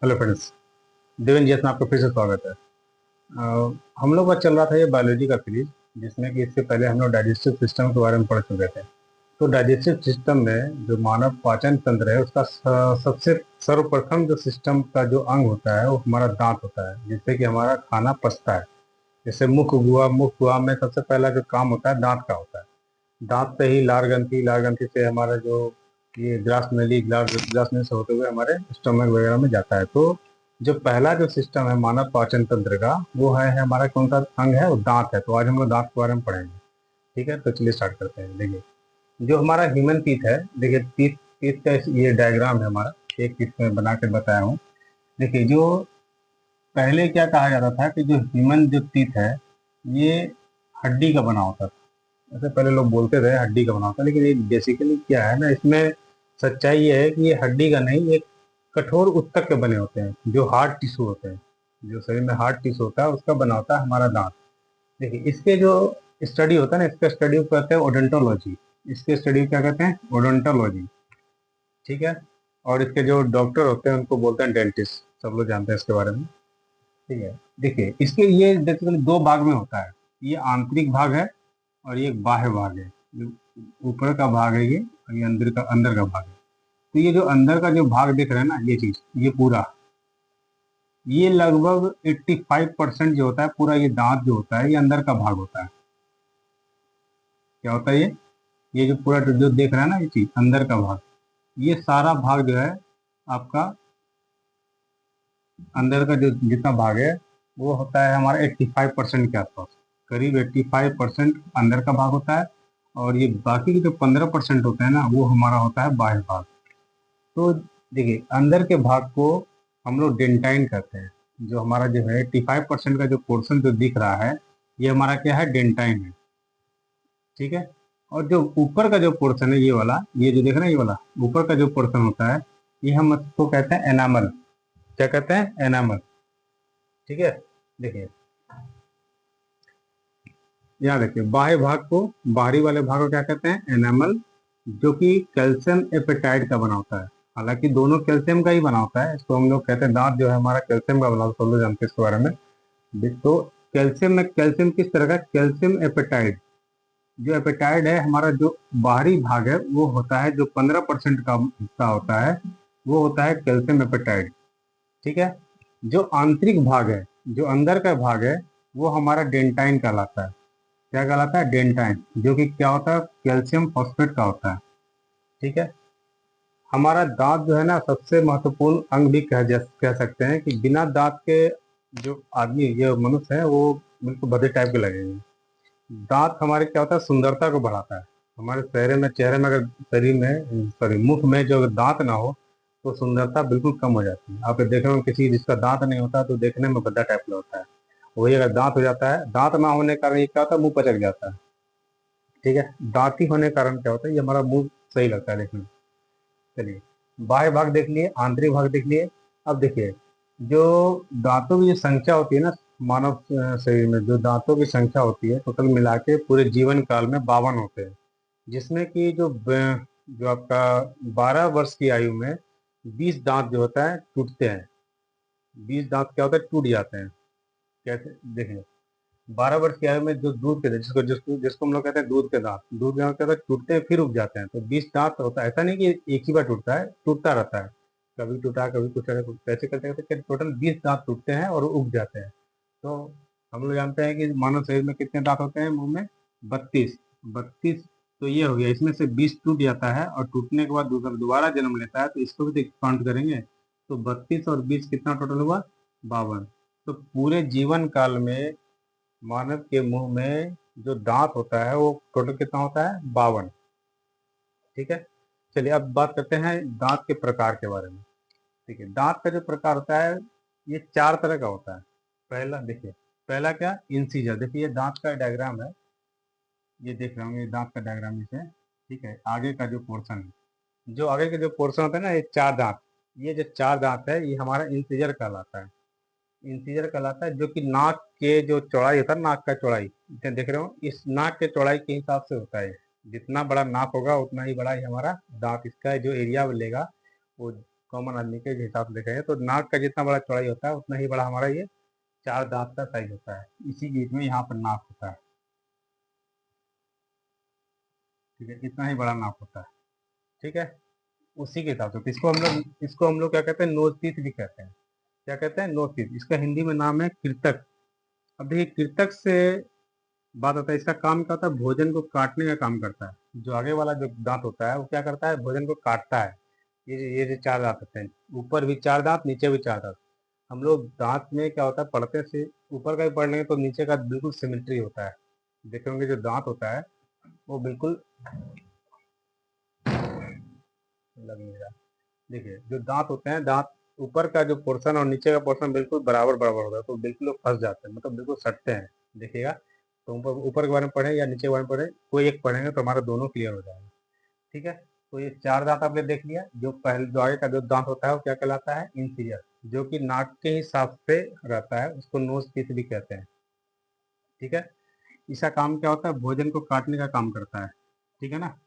Hello friends. Devendra जी, इसमें आपका फिर से स्वागत है। हम लोग का चल रहा था ये बायोलॉजी का सीरीज, जिसमें कि इससे पहले हम लोग डाइजेस्टिव सिस्टम के बारे में पढ़ चुके थे। तो डाइजेस्टिव सिस्टम में जो मानव पाचन तंत्र है उसका सबसे सर्वप्रथम जो सिस्टम का जो अंग होता है वो हमारा दांत होता है, जिससे कि हमारा खाना पचता है। जैसे मुख हुआ में सबसे पहला जो काम होता है दांत का होता है। दांत से ही लार ग्रंथि से हमारा जो ये ग्रास नली ग्रास नली से होते हुए हमारे स्टमक वगैरह में जाता है। तो जो पहला जो सिस्टम है मानव पाचन तंत्र का, वो है हमारा कौन सा अंग है? वो दांत है। तो आज हम लोग दांत के बारे में पढ़ेंगे। ठीक है, तो चलिए स्टार्ट करते हैं। देखिए, जो हमारा ह्यूमन टीथ है, देखिए टीथ टीथ का ये डायग्राम है हमारा, एक टीथ में बना के बताया हूँ। देखिए, जो पहले क्या कहा जाता था कि जो ह्यूमन जो टीथ है ये हड्डी का बना होता था। ऐसे पहले लोग बोलते थे हड्डी का बना होता है, लेकिन ये बेसिकली क्या है ना, इसमें सच्चाई ये है कि ये हड्डी का नहीं, ये कठोर ऊतक के बने होते हैं, जो हार्ड टिश्यू होते हैं। जो शरीर में हार्ड टिश्यू होता है उसका बना होता है हमारा दांत। देखिए, इसके जो स्टडी होता है ना, इसका स्टडी को कहते हैं ओडोंटोलॉजी। इसके स्टडी को क्या कहते हैं? ओडोंटोलॉजी। ठीक है। और इसके जो डॉक्टर होते हैं उनको बोलते हैं डेंटिस्ट। सब लोग जानते हैं इसके बारे में। ठीक है। देखिए, इसके ये बेसिकली दो भाग में होता है। ये आंतरिक भाग है और ये एक बाह्य भाग है। जो ऊपर का भाग है ये, और ये अंदर का भाग है। तो ये जो अंदर का जो भाग दिख रहा है ना, ये चीज, ये पूरा, ये लगभग 85% जो होता है पूरा, ये दांत जो होता है ये अंदर का भाग होता है। क्या होता है ये जो पूरा जो देख रहा है ना, ये चीज अंदर का भाग, ये सारा भाग जो है आपका अंदर का जो जितना भाग है वो होता है हमारा 85% के आसपास। करीब 85% अंदर का भाग होता है। और ये बाकी के जो 15% होता है ना, वो हमारा होता है बाह्य भाग। तो देखिए, अंदर के भाग को हम लोग डेंटाइन कहते हैं। जो हमारा जो है 85% का जो पोर्शन जो दिख रहा है, ये हमारा क्या है? डेंटाइन है। ठीक है। और जो ऊपर का जो पोर्शन है ये वाला, ये जो देख रहे हैं ये वाला ऊपर का जो पोर्शन होता है, ये हम इसको कहते हैं एनामल। क्या कहते हैं? एनामल। ठीक है। देखिए, यहाँ देखिए, बाह्य भाग को, बाहरी वाले भाग को क्या कहते हैं? एनामल। जो कि कैल्शियम एपेटाइट का बना होता है। हालांकि दोनों कैल्शियम का ही बना होता है। इसको हम लोग कहते हैं दांत जो है हमारा कैल्शियम का बना होता है। सब लोग जानते हैं इसके बारे में। तो कैल्शियम में, कैल्शियम किस तरह का? Calcium apatite. जो एपेटाइट है हमारा, जो बाहरी भाग है वो होता है, जो 15% का हिस्सा होता है वो होता है कैल्शियम एपेटाइट। ठीक है। जो आंतरिक भाग है, जो अंदर का भाग है, वो हमारा डेंटाइन कहलाता है। क्या कहलाता है? डेंटाइन। जो कि क्या होता है? कैल्शियम फॉस्फेट का होता है। ठीक है। हमारा दांत जो है ना, सबसे महत्वपूर्ण अंग भी कह सकते हैं कि बिना दांत के जो आदमी, ये मनुष्य है, वो बिल्कुल भद्दे टाइप के लगेंगे। दांत हमारे क्या होता है? सुंदरता को बढ़ाता है। हमारे चेहरे में अगर शरीर में, सॉरी, मुख में जो अगर दांत ना हो तो सुंदरता बिल्कुल कम हो जाती है। आप देख रहे हो किसी जिसका दांत नहीं होता तो देखने में भद्दा टाइप का होता है। वही अगर दांत हो जाता है, दांत ना होने के कारण ये क्या होता है? मुंह पचक जाता है। ठीक है। दांती होने के कारण क्या होता है? ये हमारा मुंह सही लगता है देखने में। चलिए, बाह्य भाग देख लिए, आंतरिक भाग देख लिए। अब देखिए, जो दांतों की जो संख्या होती है ना, मानव शरीर में जो दांतों की संख्या होती है, टोटल मिला के पूरे जीवन काल में 52 होते हैं। जिसमें कि जो आपका 12 वर्ष की आयु में 20 दांत जो होता है टूटते हैं। 20 दांत क्या होता है? टूट जाते हैं। कैसे? देखिए, 12 वर्ष की आयु में जो दूध के, जिसको जिसको जिसको हम लोग कहते हैं दूध के दांत, दूध के दांत क्या होता है? टूटते हैं फिर उग जाते हैं। तो 20 दांत होता है। ऐसा नहीं कि एक ही बार टूटता है, टूटता रहता है। कभी टूटा, कभी कुछ ऐसे करते करते टोटल 20 दांत टूटते हैं और उग जाते हैं। तो हम लोग जानते हैं कि मानव शरीर में कितने दांत होते हैं? मुंह में 32। 32। तो ये हो गया, इसमें से 20 टूट जाता है और टूटने के बाद दूसरा दोबारा जन्म लेता है, तो इसको भी काउंट करेंगे। तो 32 और 20 कितना टोटल हुआ? 52। तो पूरे जीवन काल में मानव के मुंह में जो दांत होता है वो टोटल कितना होता है? 52। ठीक है। चलिए, अब बात करते हैं दांत के प्रकार के बारे में। ठीक है। दांत का जो प्रकार होता है ये 4 तरह का होता है। पहला देखिए, पहला क्या? इंसीजर। देखिए, ये दांत का डायग्राम है। ये देख रहे होंगे, ये दांत का डायग्राम इसे। ठीक है। आगे का जो पोर्शन है, जो आगे का जो पोर्शन होता है ना, ये 4 दांत, ये जो 4 दांत है ये हमारा इंसीजर कहलाता है। इंटीजर कहलाता है, जो कि नाक के जो चौड़ाई होता है, नाक का चौड़ाई, देख रहे हो, इस नाक के चौड़ाई के हिसाब से होता है। जितना बड़ा नाक होगा उतना ही बड़ा ही हमारा दांत, इसका जो एरिया लेगा वो कॉमन आदमी के हिसाब से देखेंगे तो नाक का जितना बड़ा चौड़ाई होता है उतना ही बड़ा हमारा ये 4 दांत का साइज होता है। इसी बीच में यहाँ पर नाक होता है, ठीक है, इतना ही बड़ा नाक होता है, ठीक है। उसी के हिसाब से तो इसको हम लोग क्या कहते हैं, नोज पीस भी कहते हैं। क्या कहते हैं, नोज पीस। इसका हिंदी में नाम है कृतक। अब देखिए कृतक से बात आता है, इसका काम क्या होता है, भोजन को काटने का काम करता है। जो आगे वाला जो दांत होता है वो क्या करता है, भोजन को काटता है। ये जो 4 दांत होते हैं, ऊपर भी 4 दांत, नीचे भी 4 दांत। हम लोग दांत में क्या होता है, पढ़ते से ऊपर का भी पढ़ लेंगे तो नीचे का बिल्कुल सिमेट्री होता है। देखेंगे जो दांत होता है वो बिल्कुल लग नहीं रहा। देखिए जो दांत होते हैं, दांत ऊपर का जो पोर्शन और नीचे का पोर्शन बिल्कुल बराबर बराबर होता है, तो बिल्कुल लोग फंस जाते हैं, मतलब बिल्कुल सटते हैं। देखिएगा तो ऊपर ऊपर के बारे में पढ़े या नीचे के बारे में पढ़े, कोई एक पढ़ेंगे तो हमारा दोनों क्लियर हो जाएगा, ठीक है। तो ये 4 दांत आपने देख लिया। जो आगे का जो दांत होता है वो क्या कहलाता है, इंसीजर, जो कि नाक के हिसाब से रहता है, उसको नोज पीस भी कहते हैं, ठीक है। इसका काम क्या होता है, भोजन को काटने का काम करता है, ठीक है ना।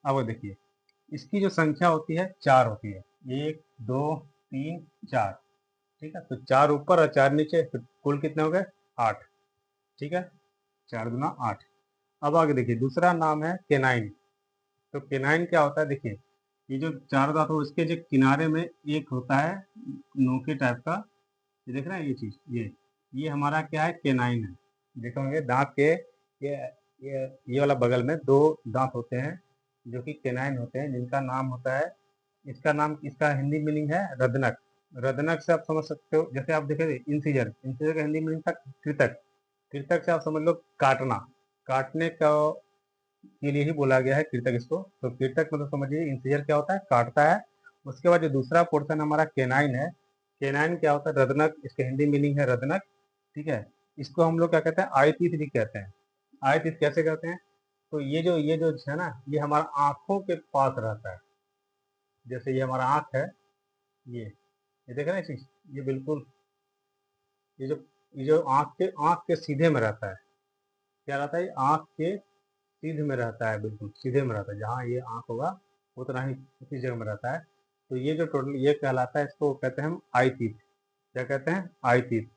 अब वो देखिए इसकी जो संख्या होती है 4 होती है, 1 2 3 4, ठीक है। तो 4 ऊपर और 4 नीचे, तो कुल कितने हो गए, 8, ठीक है। 4 गुना 8। अब आगे देखिए दूसरा नाम है केनाइन। तो केनाइन क्या होता है, देखिए ये जो 4 दांत हो इसके जो किनारे में एक होता है नोके टाइप का, ये देख रहे हैं ये चीज, ये हमारा क्या है, केनाइन है। देखोगे दांत के ये ये वाला बगल में 2 दांत होते हैं जो कि केनाइन होते हैं, जिनका नाम होता है, इसका हिंदी मीनिंग है रदनक। रदनक से आप समझ सकते हो, जैसे आप देखेंगे इंसीजर, इंसीजर का हिंदी मीनिंग था कृतक। कृतक से आप समझ लो काटना, काटने का के लिए ही बोला गया है कृतक इसको। तो कृतक मतलब समझिए इंसीजर क्या होता है, काटता है। उसके बाद जो दूसरा पोर्शन हमारा केनाइन है, केनाइन क्या होता है, रदनक, इसका हिंदी मीनिंग है रदनक, ठीक है। इसको हम लोग क्या कहते हैं, आई तीत भी कहते हैं। आई तीत कैसे कहते हैं, तो ये जो है ना, ये हमारा आंखों के पास रहता है। जैसे ये हमारा आंख है, ये देख रहे हैं चीज, ये बिल्कुल ये जो ये जो आंख के सीधे में रहता है। क्या रहता है, आंख के सीधे में रहता है, बिल्कुल सीधे में रहता है, जहाँ ये आंख होगा उतना ही उसी जगह में रहता है। तो ये जो टोटल ये कहलाता है, इसको कहते हैं हम आई तीत। क्या कहते हैं, आई तीत।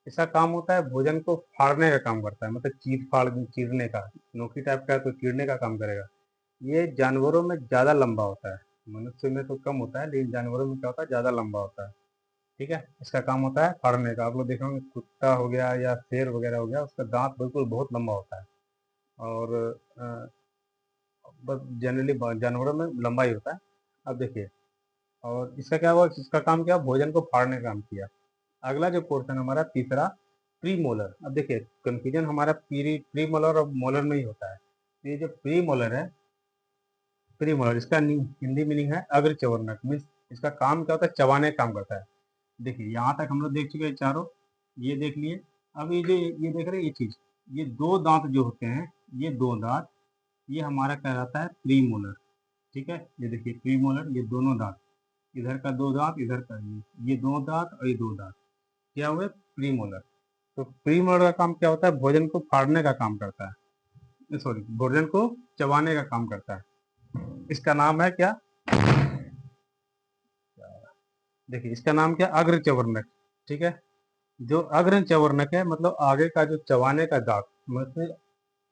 इसका काम होता है भोजन को फाड़ने का काम करता है, मतलब चीरने का, नोकी टाइप का है तो चीरने का काम करेगा। ये जानवरों में ज्यादा लंबा होता है, मनुष्य में तो कम होता है, लेकिन जानवरों में क्या होता है, ज्यादा लंबा होता है, ठीक है। इसका काम होता है फाड़ने का। आप लोग देखेंगे कुत्ता हो गया या शेर वगैरह हो गया, उसका दांत बिल्कुल बहुत लंबा होता है, और बस जनरली जानवरों में लंबा ही होता है। अब देखिए, और इसका क्या हुआ, इसका काम क्या, भोजन को फाड़ने का काम किया। अगला जो पोर्शन हमारा तीसरा, प्री मोलर। अब देखिए कंफ्यूजन हमारा प्री मोलर और मोलर में ही होता है। तो ये जो प्री मोलर है, प्री मोलर इसका हिंदी मीनिंग है अग्र चवर्णक, मीन्स इसका काम क्या होता है, चबाने का काम करता है। देखिए यहाँ तक हम लोग देख चुके हैं चारों, ये देख लिए। अब ये देख रहे हैं ये चीज, ये 2 दांत जो होते हैं, ये 2 दांत, ये हमारा कहलाता है प्री मोलर, ठीक है। ये देखिए प्री मोलर, ये दोनों दांत, इधर का 2 दांत, इधर का ये 2 दांत और ये 2 दांत क्या हुए, प्री मोलर। तो प्री मोलर का काम क्या होता है, भोजन को फाड़ने का काम करता है, सॉरी भोजन को चबाने का काम करता है। इसका नाम है क्या, देखिए इसका नाम क्या, अग्र चवर्णक, ठीक है। जो अग्र चवर्णक है मतलब आगे का जो चबाने का दांत, मतलब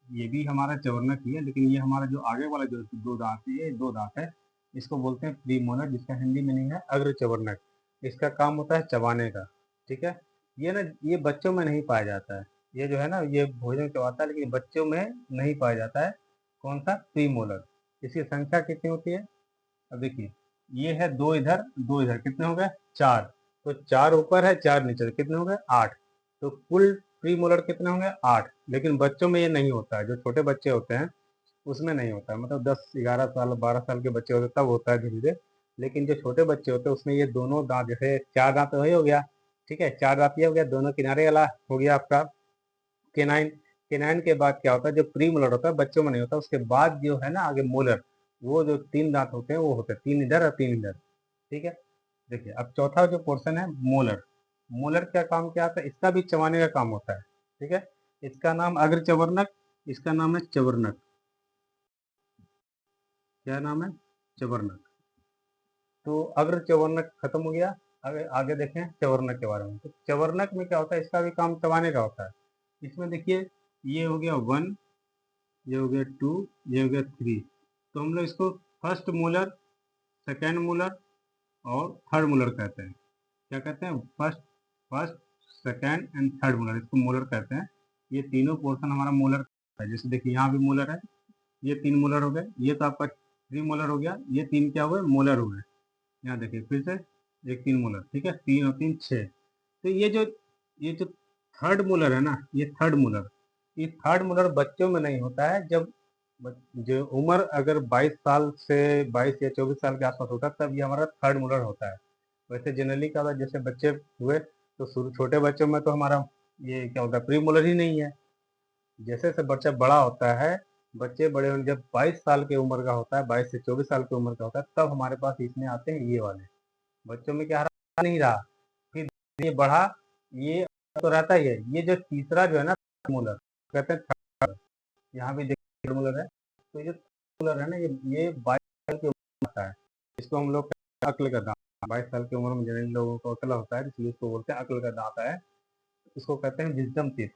ये भी हमारा चवर्णक ही है, लेकिन ये हमारा जो आगे वाला जो 2 दांत है, ये 2 दांत है, इसको बोलते हैं प्रीमोलर, जिसका हिंदी मीनिंग है अग्र चवर्णक। इसका काम होता है चबाने का, ठीक है। ये ना, ये बच्चों में नहीं पाया जाता है, ये जो है ना, ये भोजन चबाता है लेकिन बच्चों में नहीं पाया जाता है। कौन सा, प्रीमोलर। इसकी संख्या कितनी होती है, अब देखिए ये है 2 इधर 2 इधर, कितने हो गए, 4। तो 4 ऊपर है 4 नीचे, तो कितने हो गए, 8। तो कुल प्री मोलर कितने होंगे, 8। लेकिन बच्चों में ये नहीं होता है, जो छोटे बच्चे होते हैं उसमें नहीं होता है, मतलब 10 11 साल 12 साल के बच्चे होते हैं तब होता है धीरे धीरे। लेकिन जो छोटे बच्चे होते हैं उसमें ये दोनों दांत, जैसे 4 दांत तो वही हो गया, ठीक है, 4 दांत ये हो गया, दोनों किनारे वाला हो गया आपका केनाइन। केनाइन के बाद क्या होता है, जो प्री मोलर होता है बच्चों में नहीं होता, उसके बाद जो है ना आगे मोलर, वो जो 3 दांत होते हैं वो होते हैं 3 इधर और 3 इधर, ठीक है। देखिए अब चौथा जो पोर्शन है मोलर, मोलर क्या काम क्या आता है, इसका भी चबाने का काम होता है, ठीक है। इसका नाम अग्र चवर्णक, इसका नाम है चवर्णक, क्या नाम है, चवर्णक। तो अग्र चवर्णक खत्म हो गया। आगे आगे देखें चवर्णक के बारे में। तो चवर्णक में क्या होता है, इसका भी काम चबाने का होता है। इसमें देखिए ये हो गया 1, ये हो गया 2, ये हो गया 3। तो हम लोग इसको फर्स्ट मोलर, सेकेंड मोलर और थर्ड मोलर कहते हैं। क्या कहते हैं, first first second and third molar, इसको मोलर कहते हैं। ये तीनों पोर्शन हमारा मोलर है। जैसे देखिए यहाँ भी मोलर है, ये 3 मोलर हो गए, ये तो आपका 3 मोलर हो गया, ये 3 क्या हुए, मोलर हुए। यहाँ देखिए फिर से एक 3 मोलर, ठीक है, 3 और 3 6। तो ये जो थर्ड मोलर है ना, ये थर्ड मोलर, ये थर्ड मोलर बच्चों में नहीं होता है। जब जो उम्र अगर 22 साल से 22 या 24 साल के आसपास होता है, तब ये हमारा थर्ड मोलर होता है। वैसे जनरली क्या होता है, जैसे बच्चे हुए तो शुरू छोटे बच्चों में तो हमारा ये क्या होता है, प्री मोलर ही नहीं है। जैसे जैसे बच्चा बड़ा होता है, बच्चे बड़े होने जब 22 साल की उम्र का होता है, 22 से 24 साल की उम्र का होता है, तब हमारे पास इसमें आते हैं ये वाले। बच्चों में क्या रहा, नहीं रहा, फिर ये बढ़ा, ये तो रहता ही है। ये जो तीसरा जो है ना मोलर, कहते हैं थर्ड, यहाँ भी देखिए मोलर है। तो ये मोलर है ना, ये 22 साल की उम्र आता है। इसको हम लोग अक्ल का दांत, 22 साल की उम्र में जनरली लोगों को अक्ल होता है, इसलिए इसको बोलते हैं अक्ल का दांत है। इसको कहते हैं विजडम टीथ।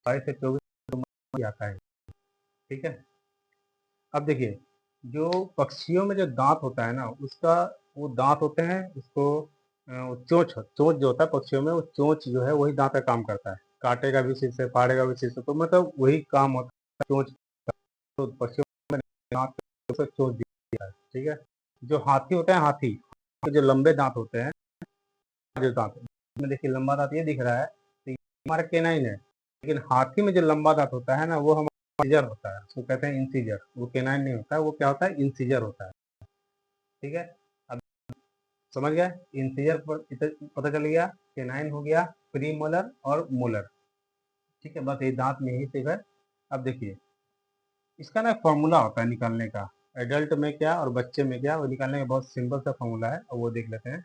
22 से 24 उम्र आता है, ठीक है। अब देखिए जो पक्षियों में जो दांत होता है ना, उसका वो दांत होते हैं, उसको चोंच चोंच जो होता है पक्षियों में, वो चोंच जो है वही दांत का काम करता है। काटेगा भी शीर्ष से, फाड़ेगा भी शीर्ष से, तो मतलब वही काम होता है चोंच का। तो पक्षियों में दांत से चोंच दिया है, ठीक है। जो हाथी होता है, हाथी के जो लंबे दांत होते हैं, जो दांत में देखिए लंबा दांत ये दिख रहा है, तो ये हमारा केनाइन है। लेकिन हाथी में जो लंबा दांत होता है ना, वो हमारा इंसीजर होता है, उसको कहते हैं इंसीजर। वो केनाइन नहीं होता है, वो क्या होता है, इंसीजर होता है, ठीक है। अब समझ गए, इंसीजर पर पता चल गया, केनाइन हो गया, प्री मोलर और मोलर, ठीक है। बस ये दांत में ही सिर्फ है। अब देखिए इसका ना फॉर्मूला होता है निकालने का, एडल्ट में क्या और बच्चे में क्या, वो निकालने का बहुत सिंपल सा फॉर्मूला है, और वो देख लेते हैं।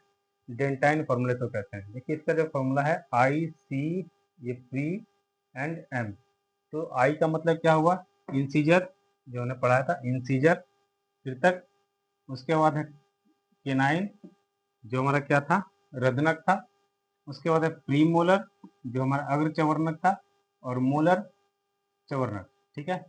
डेंटाइन फॉर्मूले तो कहते हैं। देखिए इसका जो फॉर्मूला है आई सी, ये प्री एंड एम। तो आई का मतलब क्या हुआ, इंसीजर, जो हमने पढ़ाया था इंसीजर, फिर तक उसके बाद है केनाइन, जो हमारा क्या था, रदनक था। उसके बाद है प्री मोलर, जो हमारा अग्र चवर्णक था, और मोलर चवर्णक, ठीक है।